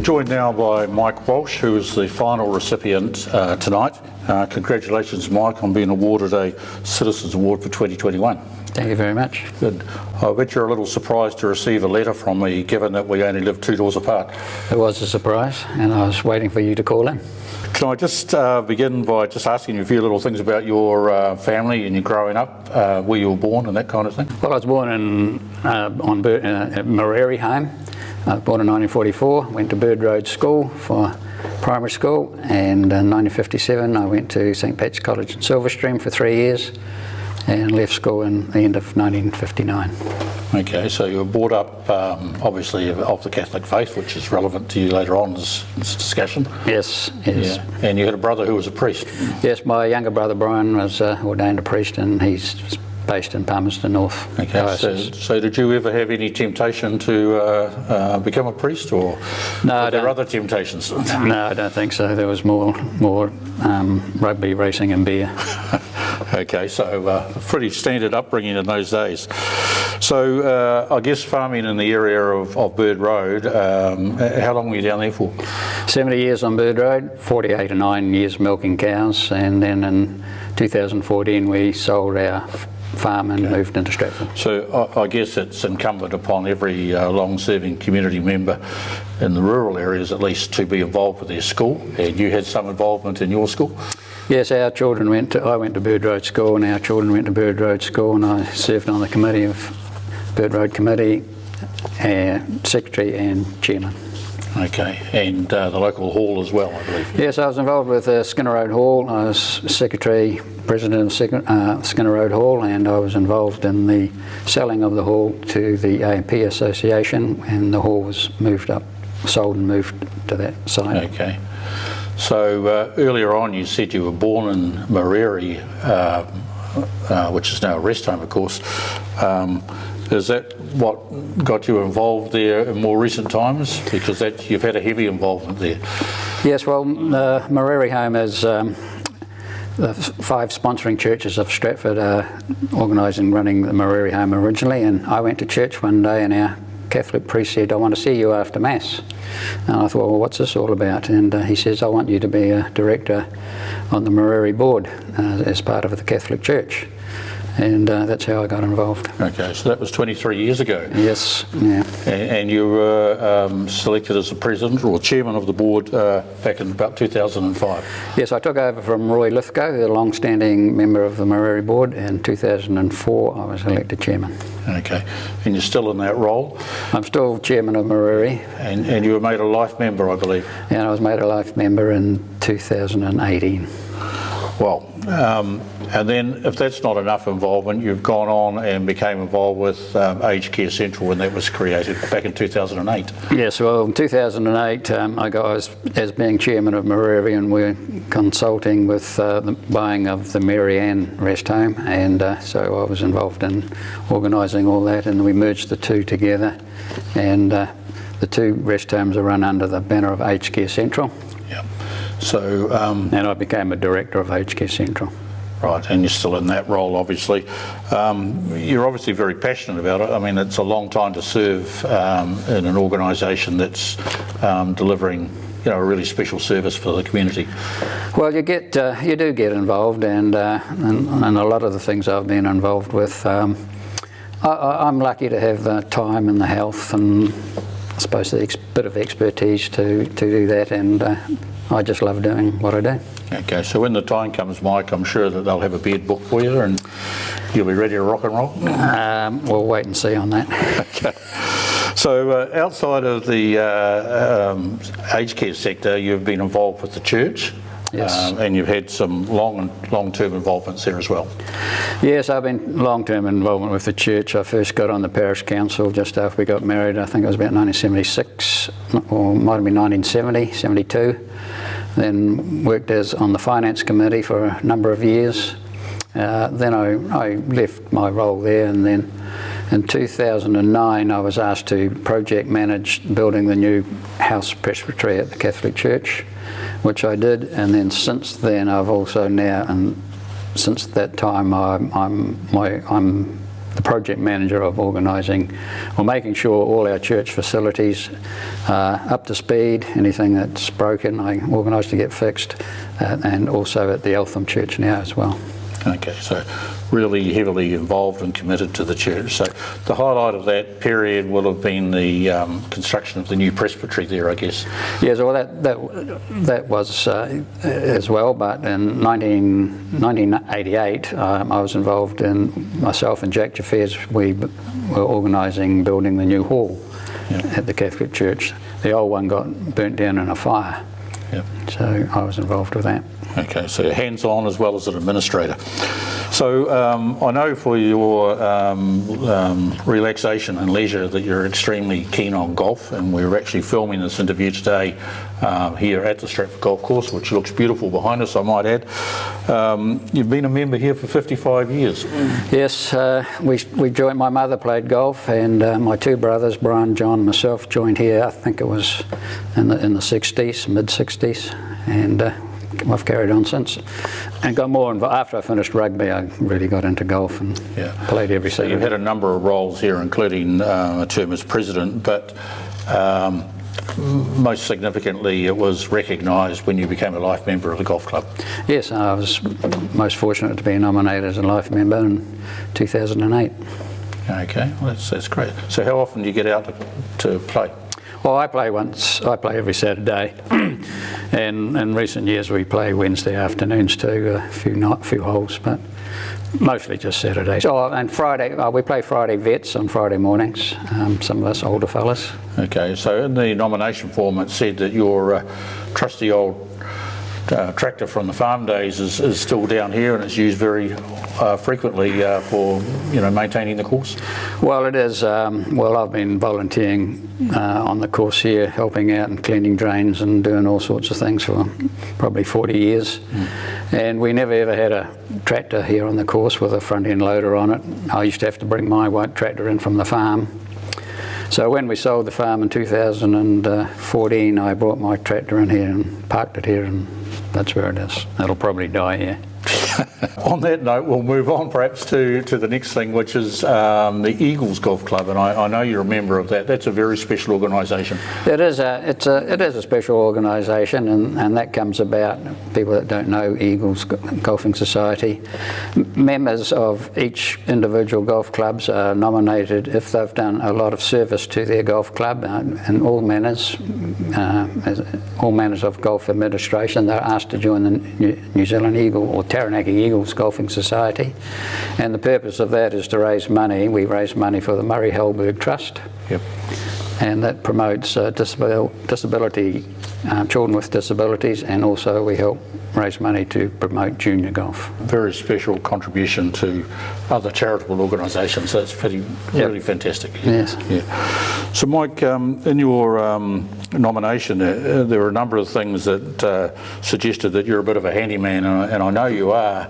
joined now by Mike Walsh, who is the final recipient tonight. Congratulations, Mike, on being awarded a Citizens Award for 2021. Thank you very much. Good. I bet you're a little surprised to receive a letter from me, given that we only live 2 doors apart. It was a surprise, and I was waiting for you to call in. Can I just begin by just asking you a few little things about your family and your growing up, where you were born and that kind of thing? Well, I was born in Mareri home. I was born in 1944, went to Bird Road School for primary school, and in 1957 I went to St Pat's College in Silverstream for 3 years and left school in the end of 1959. Okay, so you were brought up obviously of the Catholic faith, which is relevant to you later on in this discussion. Yes. Yeah. And you had a brother who was a priest. Yes, my younger brother Brian was ordained a priest, and he's based in Palmerston North. Okay, so did you ever have any temptation to become a priest, or were there other temptations? No, I don't think so. There was more rugby, racing and beer. Okay, so pretty standard upbringing in those days. So I guess farming in the area of Bird Road, how long were you down there for? 70 years on Bird Road, 48 or 9 years milking cows, and then in 2014 we sold our farm and moved into Stratford. So I guess it's incumbent upon every long-serving community member in the rural areas at least to be involved with their school, and you had some involvement in your school? Yes, our children I went to Bird Road School, and our children went to Bird Road School, and I served on the committee of Bird Road Committee, Secretary and Chairman. Okay, and the local hall as well, I believe. Yes, I was involved with Skinner Road Hall. I was Secretary, President of Skinner Road Hall, and I was involved in the selling of the hall to the A&P Association, and the hall was sold and moved to that site. Okay. So earlier on you said you were born in Mareri, which is now a rest home, of course. Is that what got you involved there in more recent times? Because you've had a heavy involvement there. Yes, well, the Mareri home is the 5 sponsoring churches of Stratford are organising running the Mareri home originally, and I went to church one day and our Catholic priest said, "I want to see you after Mass." And I thought, well, what's this all about? And he says, "I want you to be a director on the Mareri board as part of the Catholic Church." And that's how I got involved. Okay, so that was 23 years ago. Yes, yeah. And you were selected as the president or chairman of the board back in about 2005. Yes, I took over from Roy Lithgow, the long-standing member of the Mareri board. In 2004, I was elected chairman. Okay, and you're still in that role? I'm still chairman of Mareri. And you were made a life member, I believe? And I was made a life member in 2018. Well, and then if that's not enough involvement, you've gone on and became involved with Aged Care Central when that was created back in 2008. Yes, well, in 2008 I got as being chairman of Mareri, and we're consulting with the buying of the Mary Ann rest home, and so I was involved in organising all that, and we merged the two together, and the 2 rest homes are run under the banner of Aged Care Central. Yeah. So, and I became a director of Aged Care Central. Right, and you're still in that role, obviously. You're obviously very passionate about it. I mean, it's a long time to serve in an organisation that's delivering, a really special service for the community. Well, you do get involved, and a lot of the things I've been involved with, I'm lucky to have the time and the health, and I suppose the bit of expertise to do that, and I just love doing what I do. Okay, so when the time comes, Mike, I'm sure that they'll have a beard book for you and you'll be ready to rock and roll? We'll wait and see on that. Okay. So outside of the aged care sector, you've been involved with the church. Yes. And you've had some long-term involvements there as well. Yes, I've been long-term involvement with the church. I first got on the parish council just after we got married. I think it was about 1976, or might have been 1970, 72. Then worked on the finance committee for a number of years. Then I left my role there, and then in 2009 I was asked to project manage building the new house presbytery at the Catholic Church, which I did, and then since then I've also now, and since that time I'm the project manager of organising or making sure all our church facilities are up to speed. Anything that's broken, I organise to get fixed, and also at the Eltham Church now as well. Okay, so really heavily involved and committed to the church. So the highlight of that period will have been the construction of the new presbytery there, I guess. Yes, well that was as well, but in 1988 I was involved in, myself and Jack Jaffers, we were organising building the new hall at the Catholic Church. The old one got burnt down in a fire, so I was involved with that. Okay, so hands-on as well as an administrator. So I know for your relaxation and leisure that you're extremely keen on golf, and we're actually filming this interview today here at the Stratford Golf Course, which looks beautiful behind us, I might add. You've been a member here for 55 years. Yes, we joined, my mother played golf, and my two brothers, Brian, John and myself, joined here, I think it was in the 60s, mid-60s, and I've carried on since, and got more involved. After I finished rugby, I really got into golf and played every Saturday. So you've had a number of roles here, including a term as president, but most significantly it was recognised when you became a life member of the golf club. Yes, I was most fortunate to be nominated as a life member in 2008. Okay, well, that's great. So how often do you get out to play? Well, I play every Saturday, and in recent years we play Wednesday afternoons too, a few holes, but mostly just Saturdays. Oh, and Friday, we play Friday vets on Friday mornings, some of us older fellas. Okay, so in the nomination form it said that your trusty old tractor from the farm days is still down here and it's used very frequently for maintaining the course. Well, it is. Well, I've been volunteering on the course here, helping out and cleaning drains and doing all sorts of things for probably 40 years. And we never ever had a tractor here on the course with a front end loader on it. I used to have to bring my white tractor in from the farm. So when we sold the farm in 2014, I brought my tractor in here and parked it here, and that's where it is. It'll probably die here. On that note, we'll move on perhaps to the next thing, which is the Eagles Golf Club, and I know you're a member of that. That's a very special organisation. It is a special organisation, and that comes about, people that don't know Eagles Golfing Society. Members of each individual golf clubs are nominated if they've done a lot of service to their golf club in all manners of golf administration. They're asked to join the New Zealand Eagle or Taranaki Eagles Golfing Society, and the purpose of that is to raise money. We raise money for the Murray Helberg Trust, and that promotes disability, children with disabilities, and also we help raise money to promote junior golf. Very special contribution to other charitable organisations. That's really fantastic. Yes. Yeah. So, Mike, in your nomination, there were a number of things that suggested that you're a bit of a handyman, and I know you are.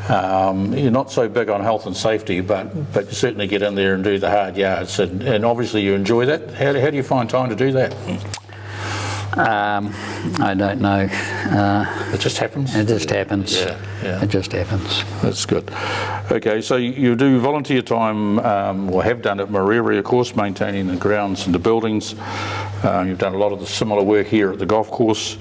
You're not so big on health and safety, but you certainly get in there and do the hard yards, and obviously you enjoy that. How do you find time to do that? I don't know. It just happens? It just happens. Yeah. It just happens. That's good. Okay, so you do volunteer time, or have done at Mariri, of course, maintaining the grounds and the buildings. You've done a lot of the similar work here at the golf course,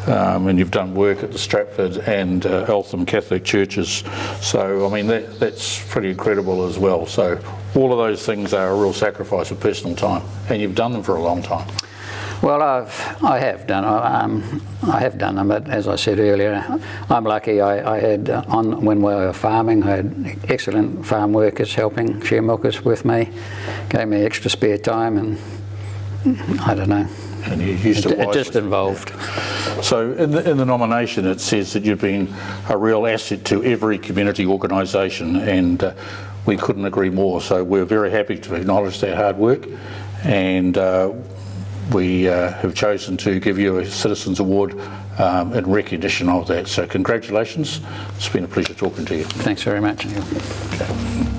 and you've done work at the Stratford and Eltham Catholic churches. So, I mean, that's pretty incredible as well. So, all of those things are a real sacrifice of personal time, and you've done them for a long time. Well, I have done them, but as I said earlier, I'm lucky. I had when we were farming, I had excellent farm workers helping, share milkers with me, gave me extra spare time, and I don't know. And you used it just involved. So in the nomination, it says that you've been a real asset to every community organisation, and we couldn't agree more. So we're very happy to acknowledge their hard work, and we have chosen to give you a Citizens Award in recognition of that. So congratulations. It's been a pleasure talking to you. Thanks very much. Okay.